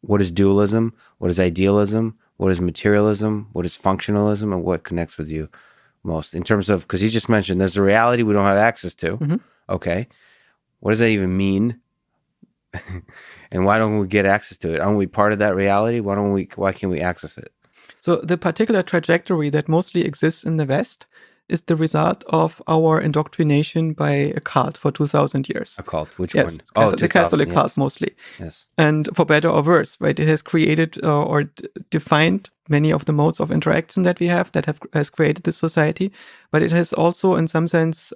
what is dualism, what is idealism, what is materialism, what is functionalism, and what connects with you most in terms of, because he just mentioned there's a reality we don't have access to. Mm-hmm. Okay. What does that even mean? And why don't we get access to it? Aren't we part of that reality? Why can't we access it? So the particular trajectory that mostly exists in the West is the result of our indoctrination by a cult for 2000 years. A cult? Which yes, one? The Catholic cult mostly. Yes. And for better or worse, right? It has created or defined many of the modes of interaction that we have has created this society, but it has also in some sense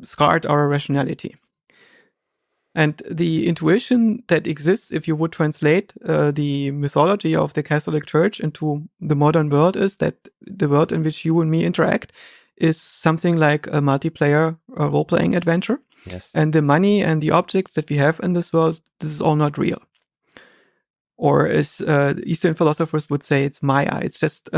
scarred our rationality. And the intuition that exists, if you would translate the mythology of the Catholic Church into the modern world, is that the world in which you and me interact is something like a multiplayer role-playing adventure. Yes. And the money and the objects that we have in this world, this is all not real. Or as Eastern philosophers would say, it's Maya. It's just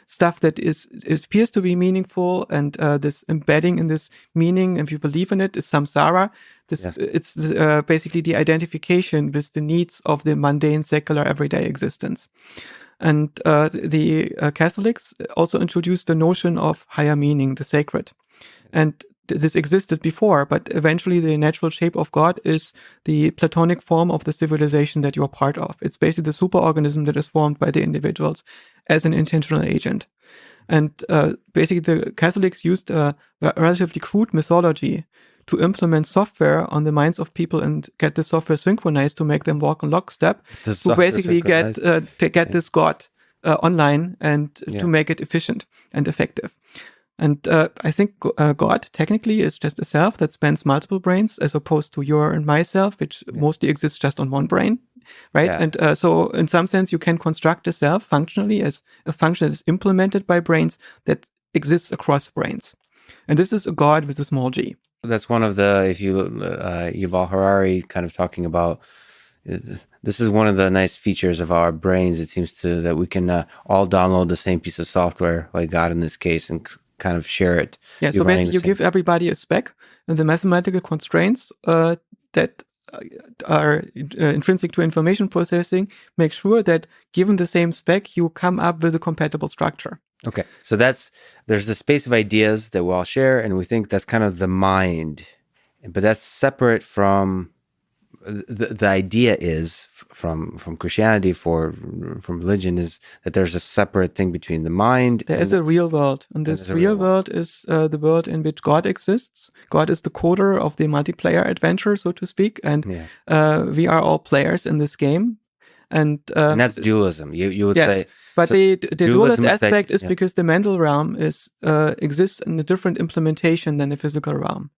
stuff that it appears to be meaningful, and this embedding in this meaning, if you believe in it, is samsara. It's basically the identification with the needs of the mundane, secular, everyday existence. And the Catholics also introduced the notion of higher meaning, the sacred. And this existed before, but eventually the natural shape of God is the Platonic form of the civilization that you are part of. It's basically the superorganism that is formed by the individuals as an intentional agent. And basically the Catholics used a relatively crude mythology to implement software on the minds of people and get the software synchronized to make them walk in lockstep, to basically get this God online and to make it efficient and effective. And I think God technically is just a self that spans multiple brains, as opposed to your and myself, which mostly exists just on one brain, right? Yeah. And so in some sense, you can construct a self functionally as a function that is implemented by brains that exists across brains. And this is a God with a small g. That's one of the, if you Yuval Harari kind of talking about, this is one of the nice features of our brains. It seems that we can all download the same piece of software, like God in this case, and kind of share it. Yeah, so basically you give everybody a spec, and the mathematical constraints that are intrinsic to information processing make sure that given the same spec, you come up with a compatible structure. Okay, so there's the space of ideas that we all share, and we think that's kind of the mind, but that's separate from the idea is from Christianity, from religion, is that there's a separate thing between the mind. There is a real world, and this real world is the world in which God exists. God is the coder of the multiplayer adventure, so to speak, and we are all players in this game. And that's dualism. You would say. But the dualist aspect is because the mental realm exists in a different implementation than the physical realm.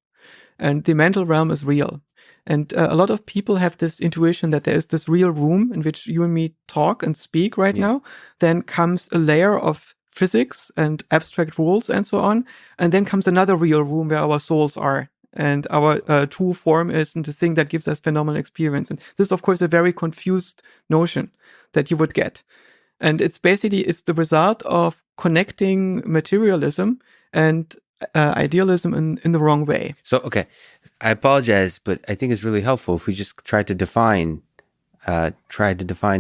And the mental realm is real. And a lot of people have this intuition that there is this real room in which you and me talk and speak right now. Then comes a layer of physics and abstract rules and so on. And then comes another real room where our souls are. And our true form is the thing that gives us phenomenal experience. And this is, of course, a very confused notion that you would get. And it's the result of connecting materialism and idealism in the wrong way. So, okay, I apologize, but I think it's really helpful if we just try to define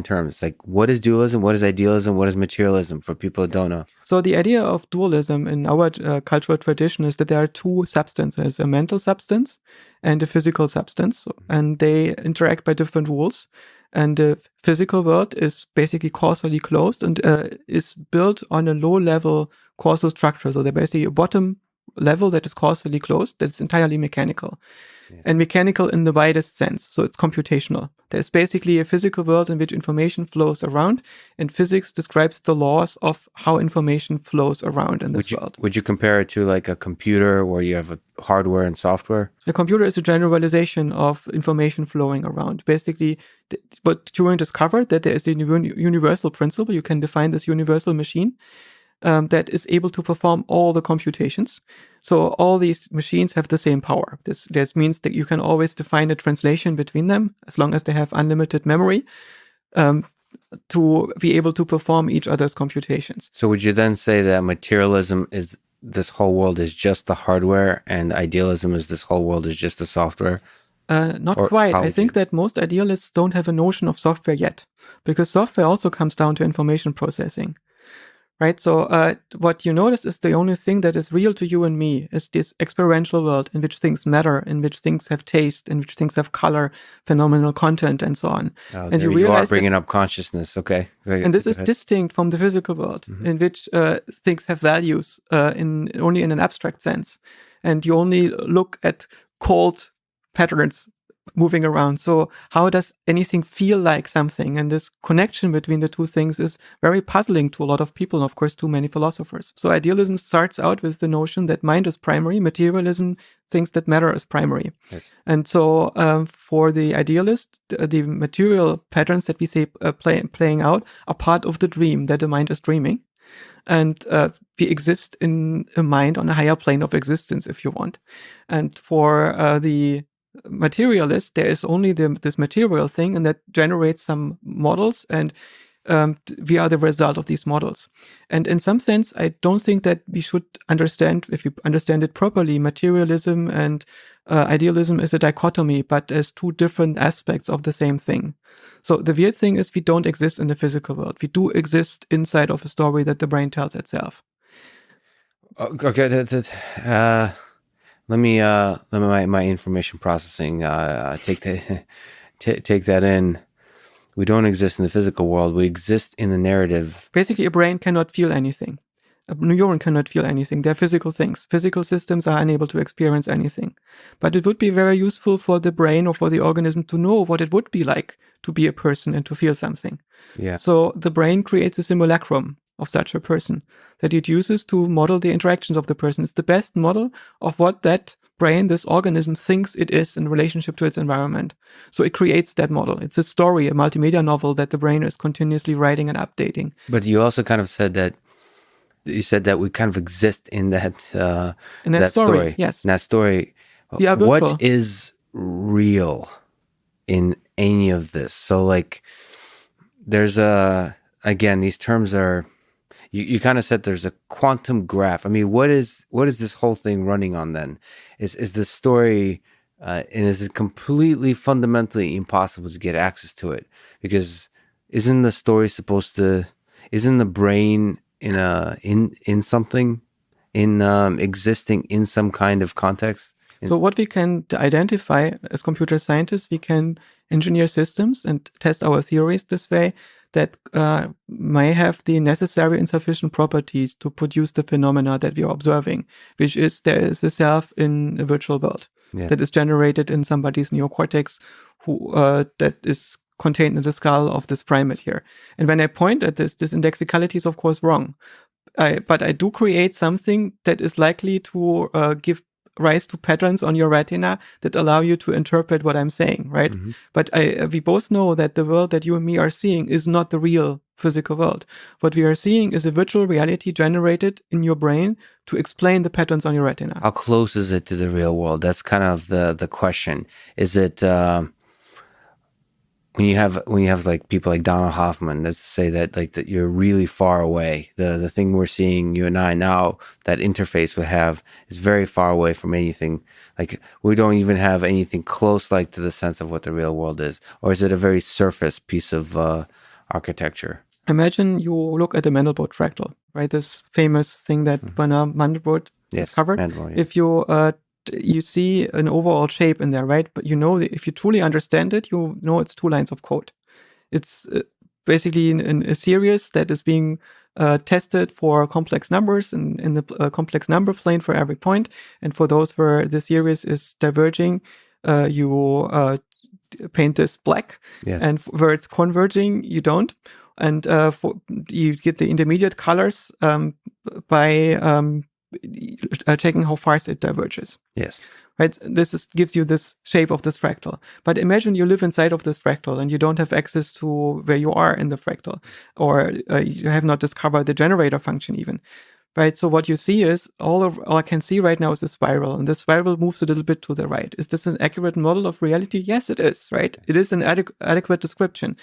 terms. Like, what is dualism? What is idealism? What is materialism for people who don't know? So the idea of dualism in our cultural tradition is that there are two substances, a mental substance and a physical substance, and they interact by different rules. And the physical world is basically causally closed and is built on a low-level causal structure. So they're basically a bottom level that is causally closed, that's entirely mechanical. Yes. And mechanical in the widest sense. So it's computational. There's basically a physical world in which information flows around, and physics describes the laws of how information flows around in this world. Would you compare it to like a computer where you have a hardware and software? The computer is a generalization of information flowing around. Basically, what Turing discovered, that there is a universal principle. You can define this universal machine that is able to perform all the computations. So all these machines have the same power. This means that you can always define a translation between them as long as they have unlimited memory to be able to perform each other's computations. So would you then say that materialism is this whole world is just the hardware, and idealism is this whole world is just the software? Not Or quite. how I would think you- that most idealists don't have a notion of software yet, because software also comes down to information processing. Right. So what you notice is the only thing that is real to you and me is this experiential world in which things matter, in which things have taste, in which things have color, phenomenal content, and so on. Oh, And there you you are realize that, bringing up consciousness. Okay. and this Go is ahead. distinct from the physical world, in which things have values only in an abstract sense, and you only look at cold patterns moving around. So how does anything feel like something? And this connection between the two things is very puzzling to a lot of people, and of course to many philosophers. So idealism starts out with the notion that mind is primary, materialism thinks that matter is primary. Yes. And so for the idealist, the material patterns that we say playing out are part of the dream that the mind is dreaming. And we exist in a mind on a higher plane of existence, if you want. And for the materialist, there is only this material thing, and that generates some models, and we are the result of these models. And in some sense, I don't think that we should understand, if we understand it properly, materialism and idealism is a dichotomy, but as two different aspects of the same thing. So the weird thing is we don't exist in the physical world. We do exist inside of a story that the brain tells itself. Okay. Let me my information processing take that take that in. We don't exist in the physical world. We exist in the narrative. Basically, a brain cannot feel anything. A neuron cannot feel anything. They're physical things. Physical systems are unable to experience anything. But it would be very useful for the brain or for the organism to know what it would be like to be a person and to feel something. Yeah. So the brain creates a simulacrum of such a person that it uses to model the interactions of the person. It's the best model of what that brain, this organism, thinks it is in relationship to its environment. So it creates that model. It's a story, a multimedia novel that the brain is continuously writing and updating. But you also kind of said that we kind of exist in that story. Yes. In that story. We are virtual. What is real in any of this? So like there's again, these terms are, you kind of said there's a quantum graph. I mean, what is this whole thing running on then? Is the story, and is it completely fundamentally impossible to get access to it? Because isn't the story isn't the brain in something, existing in some kind of context? So what we can identify as computer scientists, we can engineer systems and test our theories this way that may have the necessary and sufficient properties to produce the phenomena that we are observing, which is there is a self in a virtual world that is generated in somebody's neocortex that is contained in the skull of this primate here. And when I point at this indexicality is of course wrong. But I do create something that is likely to give rise to patterns on your retina that allow you to interpret what I'm saying, right? Mm-hmm. But we both know that the world that you and me are seeing is not the real physical world. What we are seeing is a virtual reality generated in your brain to explain the patterns on your retina. How close is it to the real world? That's kind of the question. Is it when you have like people like Donald Hoffman, let's say that like that you're really far away. The thing we're seeing, you and I now, that interface we have is very far away from anything. Like we don't even have anything close like to the sense of what the real world is. Or is it a very surface piece of architecture? Imagine you look at the Mandelbrot fractal, right? This famous thing that Bernard Mandelbrot discovered. If you see an overall shape in there, right? But you know that if you truly understand it, you know it's two lines of code. It's basically in a series that is being tested for complex numbers in the complex number plane for every point. And for those where the series is diverging, you paint this black. Yes. And where it's converging, you don't. And you get the intermediate colors by checking how far it diverges. Yes. Right. This gives you this shape of this fractal. But imagine you live inside of this fractal and you don't have access to where you are in the fractal, or you have not discovered the generator function even. Right. So what you see is all I can see right now is a spiral, and the spiral moves a little bit to the right. Is this an accurate model of reality? Yes, it is. Right. It is an adequate description.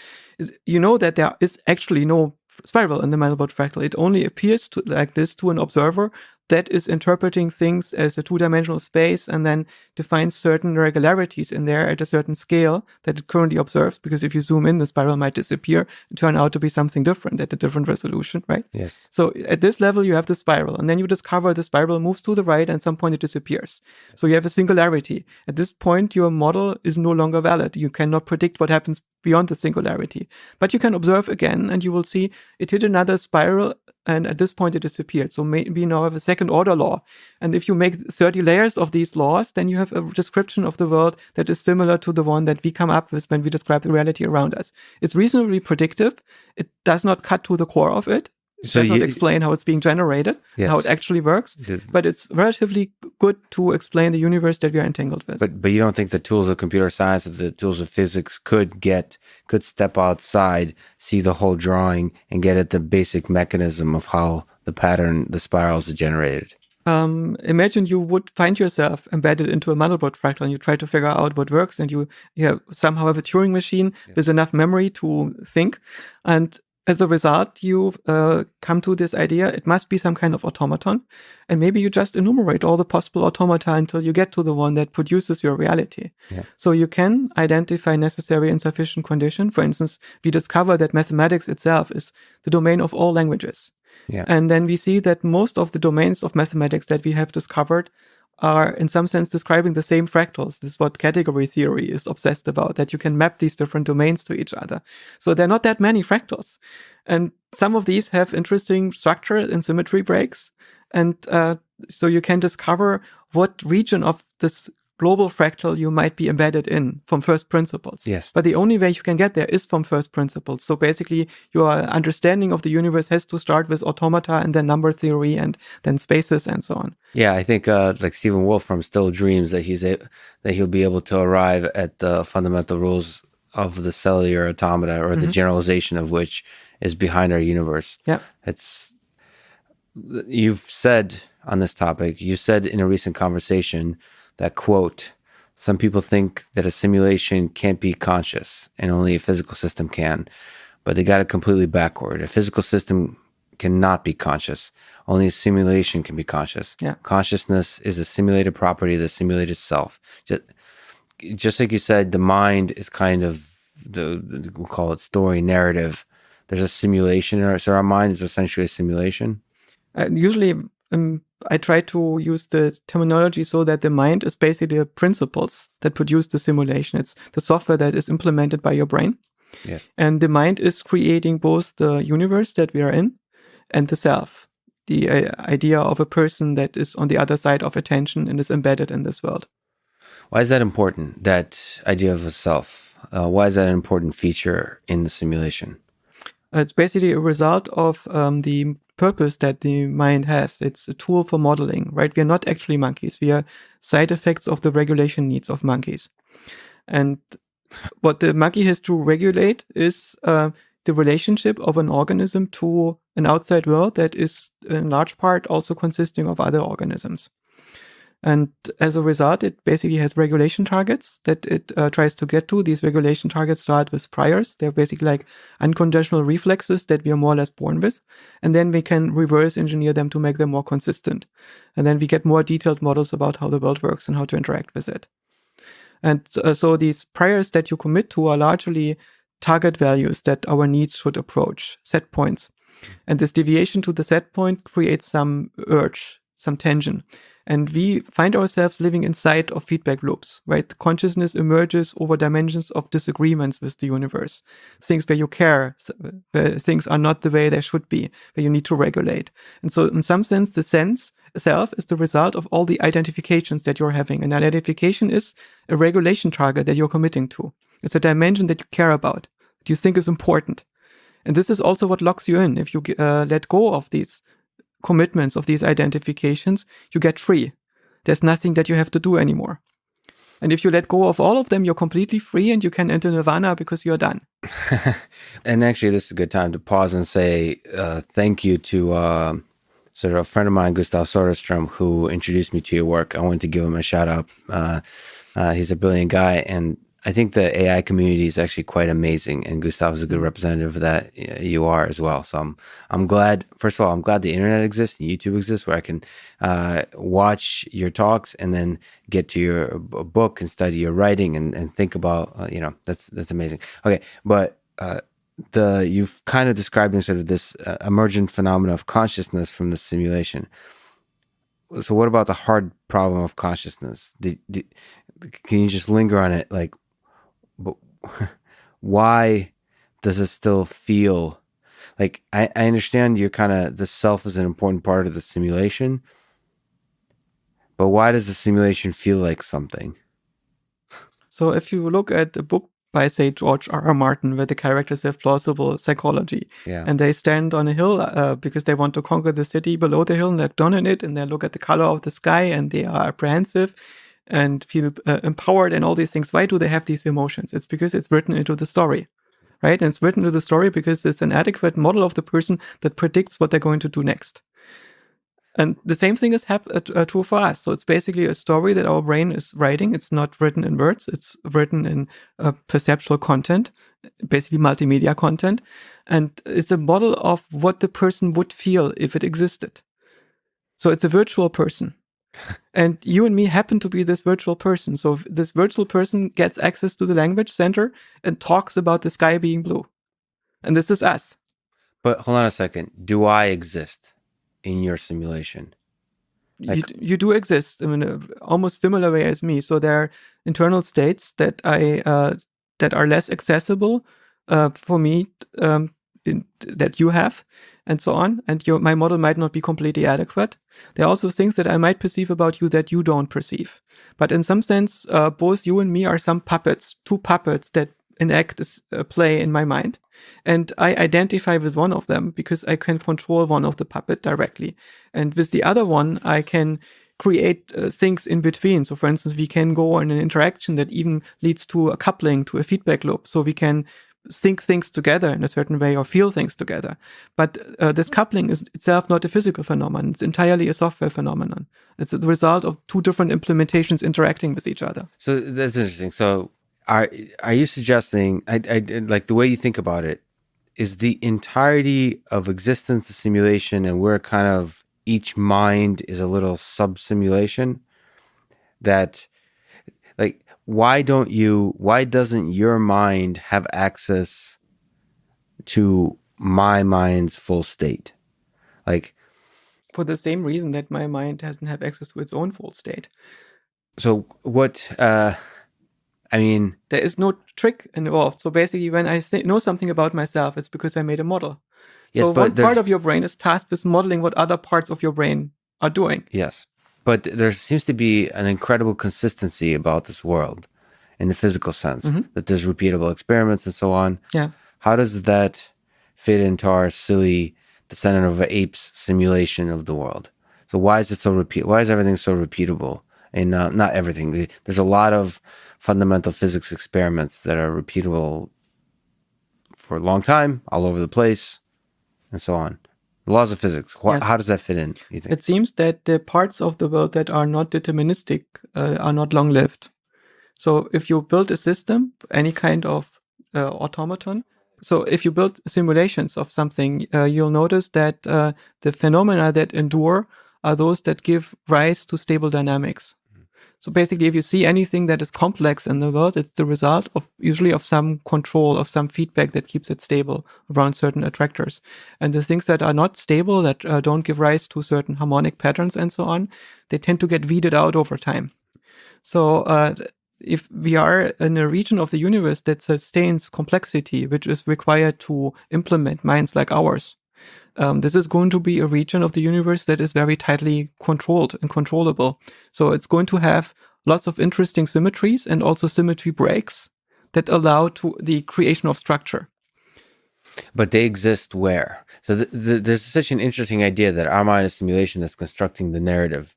You know that there is actually no spiral in the Mandelbrot fractal. It only appears like this to an observer that is interpreting things as a two-dimensional space and then defines certain regularities in there at a certain scale that it currently observes, because if you zoom in, the spiral might disappear and turn out to be something different at a different resolution, right? Yes. So at this level, you have the spiral, and then you discover the spiral moves to the right, and at some point it disappears. So you have a singularity. At this point, your model is no longer valid. You cannot predict what happens beyond the singularity. But you can observe again, and you will see it hit another spiral, and at this point it disappeared. So maybe now have a second order law. And if you make 30 layers of these laws, then you have a description of the world that is similar to the one that we come up with when we describe the reality around us. It's reasonably predictive. It does not cut to the core of it. It does not explain how it's being generated, how it actually works, but it's relatively good to explain the universe that we are entangled with. But you don't think the tools of computer science or the tools of physics could step outside, see the whole drawing, and get at the basic mechanism of how the pattern, the spirals are generated? Imagine you would find yourself embedded into a Mandelbrot fractal and you try to figure out what works, and you somehow have a Turing machine with enough memory to think, and as a result, you come to this idea, it must be some kind of automaton, and maybe you just enumerate all the possible automata until you get to the one that produces your reality. Yeah. So you can identify necessary and sufficient condition. For instance, we discover that mathematics itself is the domain of all languages. Yeah. And then we see that most of the domains of mathematics that we have discovered are in some sense describing the same fractals. This is what category theory is obsessed about, that you can map these different domains to each other. So there are not that many fractals. And some of these have interesting structure and symmetry breaks. And so you can discover what region of this global fractal you might be embedded in from first principles. Yes. But the only way you can get there is from first principles. So basically, your understanding of the universe has to start with automata and then number theory and then spaces and so on. Yeah, I think like Stephen Wolf from Still dreams that he'll be able to arrive at the fundamental rules of the cellular automata, or the generalization of which is behind our universe. Yeah. You've said on this topic, you said in a recent conversation that, quote, some people think that a simulation can't be conscious and only a physical system can, but they got it completely backward. A physical system cannot be conscious. Only a simulation can be conscious. Yeah. Consciousness is a simulated property of the simulated self. Just like you said, the mind is kind of we'll call it story narrative. There's a simulation, so our mind is essentially a simulation. Usually, I try to use the terminology so that the mind is basically the principles that produce the simulation. It's the software that is implemented by your brain. Yeah. And the mind is creating both the universe that we are in and the self, the idea of a person that is on the other side of attention and is embedded in this world. Why is that important, that idea of a self? Why is that an important feature in the simulation? It's basically a result of the purpose that the mind has. It's a tool for modeling, right? We are not actually monkeys. We are side effects of the regulation needs of monkeys. And what the monkey has to regulate is the relationship of an organism to an outside world that is in large part also consisting of other organisms. And as a result, it basically has regulation targets that it tries to get to. These regulation targets start with priors. They're basically like unconditional reflexes that we are more or less born with. And then we can reverse engineer them to make them more consistent. And then we get more detailed models about how the world works and how to interact with it. And so these priors that you commit to are largely target values that our needs should approach, set points. And this deviation to the set point creates some urge, some tension. And we find ourselves living inside of feedback loops, right? Consciousness emerges over dimensions of disagreements with the universe. Things where you care, where things are not the way they should be, where you need to regulate. And so in some sense, the sense itself is the result of all the identifications that you're having. And identification is a regulation target that you're committing to. It's a dimension that you care about, that you think is important. And this is also what locks you in. If you let go of these commitments, of these identifications, you get free. There's nothing that you have to do anymore. And if you let go of all of them, you're completely free and you can enter nirvana because you're done. And actually, this is a good time to pause and say thank you to sort of a friend of mine, Gustav Soderstrom, who introduced me to your work. I wanted to give him a shout out. He's a brilliant guy. And I think the AI community is actually quite amazing, and Gustav is a good representative of that. You are as well. So I'm glad. First of all, I'm glad the internet exists and YouTube exists, where I can watch your talks and then get to your book and study your writing and think about. That's amazing. Okay, but you've kind of described sort of this emergent phenomena of consciousness from the simulation. So what about the hard problem of consciousness? Can you just linger on it, like? But why does it still feel like I understand you're kind of the self is an important part of the simulation, but why does the simulation feel like something? So if you look at a book by, say, George R. R. Martin, where the characters have plausible psychology, and they stand on a hill because they want to conquer the city below the hill, and they're done in it, and they look at the color of the sky, and they are apprehensive and feel empowered and all these things. Why do they have these emotions? It's because it's written into the story, right? And it's written into the story because it's an adequate model of the person that predicts what they're going to do next. And the same thing is true for us. So it's basically a story that our brain is writing. It's not written in words. It's written in perceptual content, basically multimedia content. And it's a model of what the person would feel if it existed. So it's a virtual person. And you and me happen to be this virtual person. So this virtual person gets access to the language center and talks about the sky being blue. And this is us. But hold on a second. Do I exist in your simulation? You do exist in an almost similar way as me. So there are internal states that that are less accessible for me that you have, and so on. And my model might not be completely adequate. There are also things that I might perceive about you that you don't perceive. But in some sense, both you and me are some puppets, two puppets that enact a play in my mind. And I identify with one of them because I can control one of the puppet directly. And with the other one, I can create things in between. So for instance, we can go on an interaction that even leads to a coupling, to a feedback loop. So we can think things together in a certain way or feel things together. But this coupling is itself not a physical phenomenon. It's entirely a software phenomenon. It's the result of two different implementations interacting with each other. So that's interesting. So are you suggesting, I like the way you think about it, is the entirety of existence a simulation, and we're kind of, each mind is a little sub-simulation? That, like, why doesn't your mind have access to my mind's full state? Like, for the same reason that my mind doesn't have access to its own full state. So what, I mean, there is no trick involved. So basically, when I know something about myself, it's because I made a model. So yes, one part of your brain is tasked with modeling what other parts of your brain are doing. Yes. But there seems to be an incredible consistency about this world in the physical sense, that there's repeatable experiments and so on. Yeah. How does that fit into our silly Descendant of Apes simulation of the world? So why is it so why is everything so repeatable? And not everything. There's a lot of fundamental physics experiments that are repeatable for a long time, all over the place, and so on. The laws of physics. How does that fit in, you think? It seems that the parts of the world that are not deterministic are not long-lived. So if you build a system, any kind of automaton, so if you build simulations of something, you'll notice that the phenomena that endure are those that give rise to stable dynamics. So basically, if you see anything that is complex in the world, it's the result of usually of some control, of some feedback that keeps it stable around certain attractors. And the things that are not stable, that don't give rise to certain harmonic patterns and so on, they tend to get weeded out over time. So if we are in a region of the universe that sustains complexity, which is required to implement minds like ours, this is going to be a region of the universe that is very tightly controlled and controllable. So it's going to have lots of interesting symmetries and also symmetry breaks that allow to the creation of structure. But they exist where? So there's such an interesting idea that our mind is simulation that's constructing the narrative.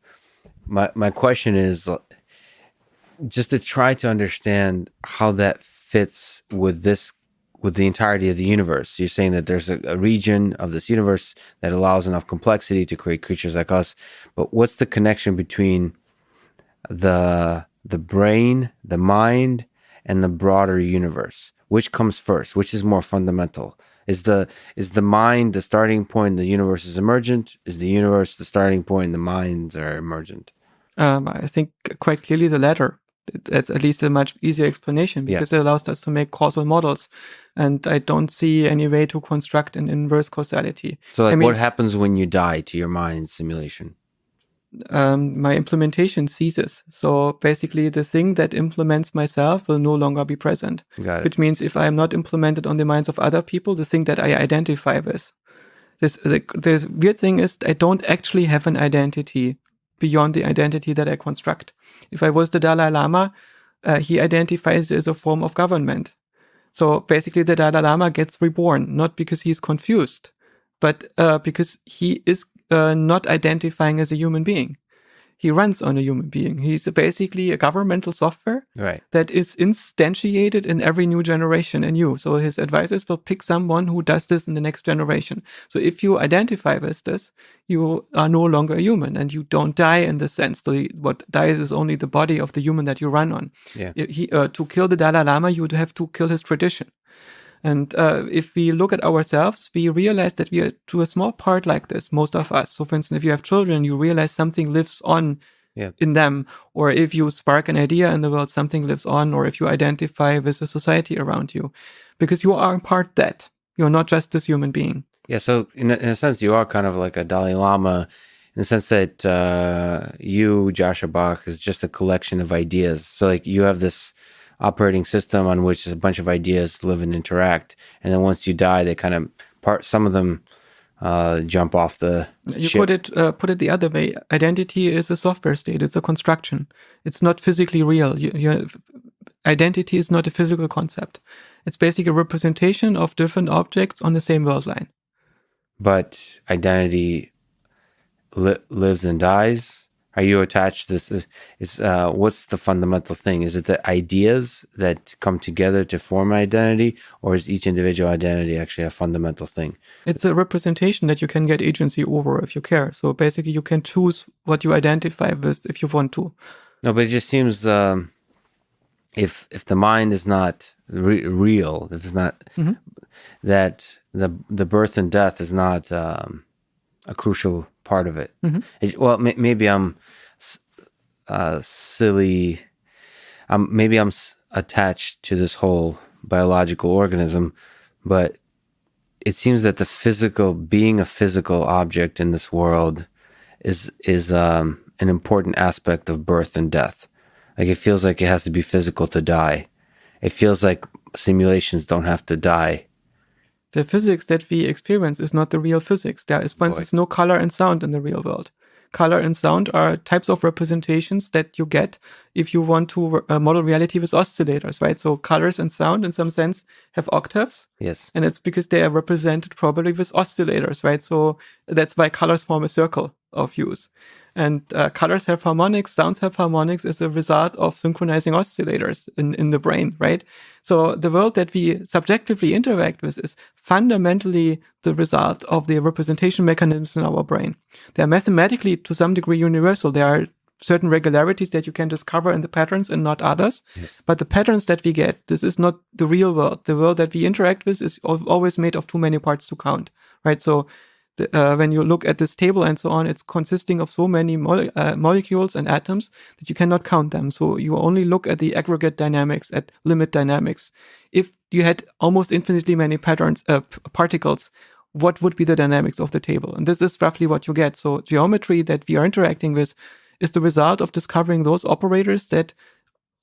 My question is just to try to understand how that fits with the entirety of the universe. You're saying that there's a region of this universe that allows enough complexity to create creatures like us. But what's the connection between the brain, the mind, and the broader universe? Which comes first? Which is more fundamental? Is the mind the starting point? The universe is emergent. Is the universe the starting point? The minds are emergent. I think quite clearly the latter. That's at least a much easier explanation because it allows us to make causal models. And I don't see any way to construct an inverse causality. So like, what happens when you die to your mind simulation? My implementation ceases. So basically the thing that implements myself will no longer be present. Got it. Which means if I am not implemented on the minds of other people, the thing that I identify with. The weird thing is I don't actually have an identity beyond the identity that I construct. If I was the Dalai Lama, he identifies as a form of government. So basically the Dalai Lama gets reborn, not because he's confused, but because he is not identifying as a human being. He runs on a human being. He's basically a governmental software that is instantiated in every new generation anew. So his advisors will pick someone who does this in the next generation. So if you identify with this, you are no longer a human and you don't die in this sense. So what dies is only the body of the human that you run on. Yeah. To kill the Dalai Lama, you would have to kill his tradition. And if we look at ourselves, we realize that we are to a small part like this, most of us. So for instance, if you have children, you realize something lives on in them. Or if you spark an idea in the world, something lives on. Or if you identify with the society around you. Because you are part that. You're not just this human being. Yeah, so in a sense, you are kind of like a Dalai Lama in the sense that you, Joscha Bach, is just a collection of ideas. So like you have this operating system on which a bunch of ideas live and interact, and then once you die, they kind of some of them jump off the ship. Put it the other way. Identity is a software state. It's a construction. It's not physically real. Identity is not a physical concept. It's basically a representation of different objects on the same world line. But identity lives and dies. Are you attached? What's the fundamental thing? Is it the ideas that come together to form identity, or is each individual identity actually a fundamental thing? It's a representation that you can get agency over if you care. So basically, you can choose what you identify with if you want to. No, but it just seems if the mind is not real, if it's not that the birth and death is not a crucial part of it. Maybe I'm silly. Maybe I'm attached to this whole biological organism, but it seems that being a physical object in this world is an important aspect of birth and death. Like it feels like it has to be physical to die. It feels like simulations don't have to die. The physics that we experience is not the real physics. There is, for instance, no color and sound in the real world. Color and sound are types of representations that you get if you want to model reality with oscillators, right? So colors and sound, in some sense, have octaves. Yes. And it's because they are represented probably with oscillators, right? So that's why colors form a circle of hues. And colors have harmonics, sounds have harmonics as a result of synchronizing oscillators in the brain, right? So the world that we subjectively interact with is fundamentally the result of the representation mechanisms in our brain. They are mathematically, to some degree, universal. There are certain regularities that you can discover in the patterns and not others. Yes. But the patterns that we get, this is not the real world. The world that we interact with is always made of too many parts to count, right? So when you look at this table and so on, it's consisting of so many molecules and atoms that you cannot count them. So you only look at the aggregate dynamics, at limit dynamics. If you had almost infinitely many particles, what would be the dynamics of the table? And this is roughly what you get. So geometry that we are interacting with is the result of discovering those operators that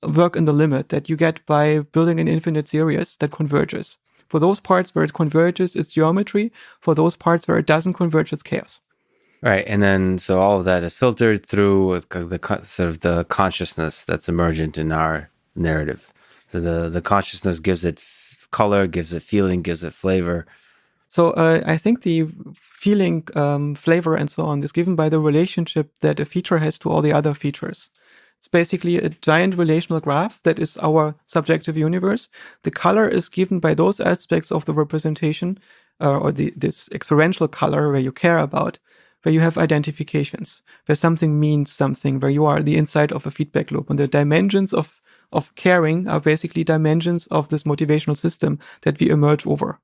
work in the limit that you get by building an infinite series that converges. For those parts where it converges, it's geometry. For those parts where it doesn't converge, it's chaos. Right, and then so all of that is filtered through the consciousness that's emergent in our narrative. So the consciousness gives it color, gives it feeling, gives it flavor. So I think the feeling, flavor, and so on is given by the relationship that a feature has to all the other features. It's basically a giant relational graph that is our subjective universe. The color is given by those aspects of the representation or this experiential color where you care about, where you have identifications, where something means something, where you are the inside of a feedback loop. And the dimensions of of caring are basically dimensions of this motivational system that we emerge over.